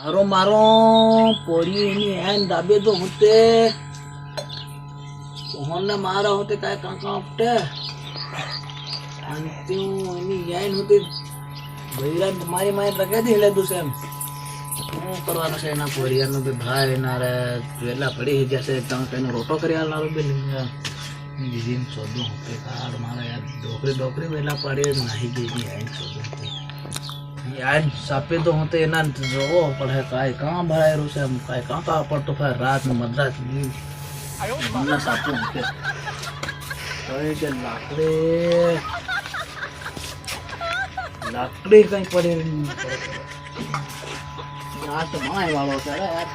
મારો મારો પોરી એની હેન દાબે તો હોતે કોહનને મારા હોતે काय કાકા આપતે અંતિમ એની હેન હોતે ભૈરા મારી મારી લગે દી લે દુસેમ હું કરવાનો છે એના પોરિયાનો બે ભાઈ ના રે વેલા પડી જશે તમ કઈનો રોટો કરી આલનારો બે જીમ સોદો હોતે કાર મારા યાર ડોકરી વેલા પડે નહીં ગઈ હેન સોદો यार सापे तो होते ना जो पढ़े काय कहाँ भराए रुसे हम काय कहाँ पर तो फिर रात में मद्रास ना सापे होते अरे के लाकड़ी कहीं पड़े यार तो माय वालों से यार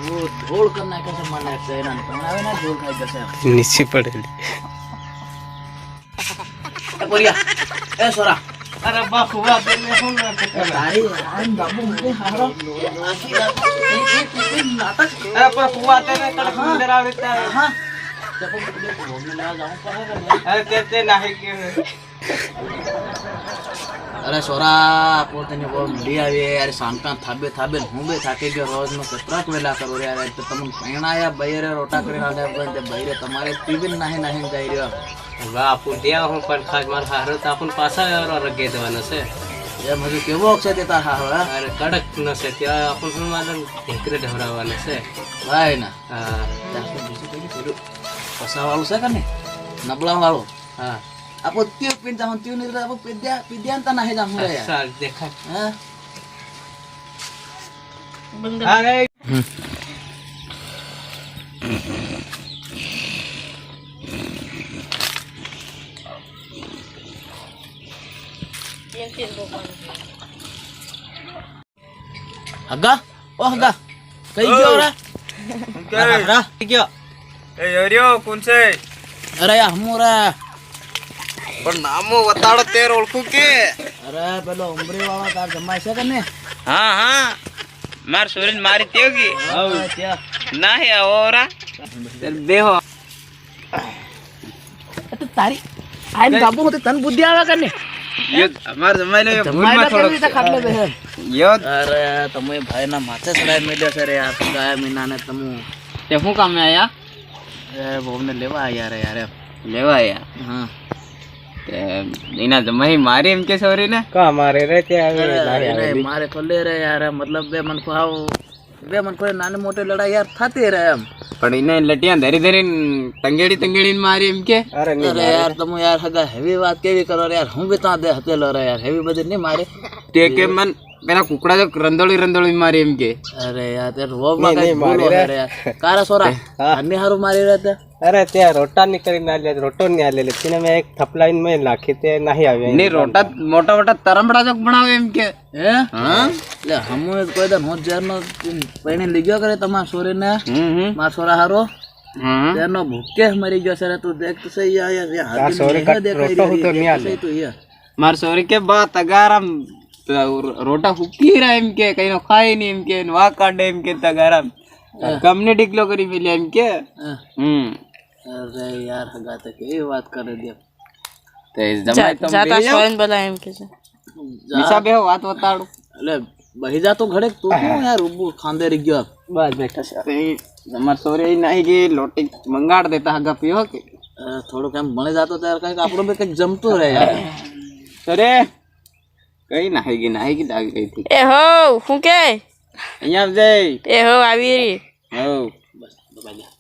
वो धोल करना कैसे माना है ना बनावे ना धोल खाई कैसे नीचे पड़ेली बढ़िया ए सोरा अरे बापू बाप ने सुन ना तारी आन बाबू मुझे हारो नाटक अरे बापू आते ने कल डरा देता है हां जब मैं घूमने लगा जाऊं पर अरे कहते नहीं के अरे सोरा पोते ने वो लिया वे यार सांका थाबे थाबे हुंबे थाके के रोज में कतराक वेला करो रे यार तो तुम पेणाया बयरे रोटा करे ना दे बयरे तुम्हारे पीबिन नहीं नहीं जाई रे वाह आपू दिया हूं पर खास मार हारो तो अपन पासा और रगे देवानो से ये मुझे केवो अक्षय देता हा अरे कड़क न से त्या अपन सुन मालूम ढेकरे ढवरावाने से भाई ना हां जाके बीजे पहले फिर पसा वालो से करने नबला वालो हां आपो त्यो पिन जाऊं त्यो नहीं आपो पिद्यान ता नहीं जाऊं रे अच्छा देखा हां आ गए हगा ओ हगा कई गयो रे क्या क्या ए योरियो कौन से अरे या हमरा पण नामो बताड़ तेर ओळखू के अरे पेलो उमरी वाला तार जमाय छे कने हां हां मार सोरीन मारी तेगी क्या नाही आवरा तेर बेहो तो तारी आइन बाबू होते तन बुद्धि आवा कने यो हमार जमाइले भूल में छोड़ो खाटले बे यो अरे तमे भाई ना माथे सड़ाय मेले से रे यार गाय मीना ने तमु ते हूं काम में आया ए बोम ने लेवा आया रे यार लेवा आया हां ते इना जमाई मारे एम के सोरी ने का मारे रे ते अरे मारे को ले रे यार मतलब बे मन को आओ बे मन को नाने मोटे लड़ाई यार थाते रे हम पण इने लटियां धरी धरी तंगेड़ी मारी एम के अरे यार तुम यार हगा हेवी बात केवी करो रे यार हूं भी ता दे हते लो रे यार हेवी बदे नहीं मारे ते के मन पेला कुकड़ा जो रंदोली मारी एम के अरे यार ते रोग में कई बोलो रे यार कारा सोरा अन्य हारू मारी रहते अरे ते रोटा निकरी ना ले रोटो नहीं आले लेकिन मैं एक थपलाइन में लाखे ते नहीं आवे नहीं रोटा मोटा तरमड़ा जो बनावे एम के हैं हां ले हम कोई दिन हो जरनो पहने लिग्यो करे तमा सोरे ने मार सोरा हारो हां तेनो भूखे मरी गयो सरे तू देख तो सही यार यार सोरे का रोटो हो तो नहीं आले तू ये मार सोरे के बात अगारम रोटा हुकी रहा एम के कहीं नो खाए नहीं एम के वा काटे एम के तगारम कमने डिक्लो करी मिले एम के अरे यार हगा तक ये बात कर दे ते जमाई तुम जाता सोन बोला एम के से मिसा बे बात बताड़ो अरे बही जा तो घड़े तू क्यों यार उबू खांदे रह गयो बस बेटा से हमार सोरे नहीं की लोटी मंगाड़ देता हगा पियो के थोड़ो काम बने जातो तो यार कहीं आपरो में कहीं जमतो रहे यार सोरे कहीं नहीं की लाग गई थी ए हो हूं के અહીંયા જઈ ए हो आवी री हो बस बाबा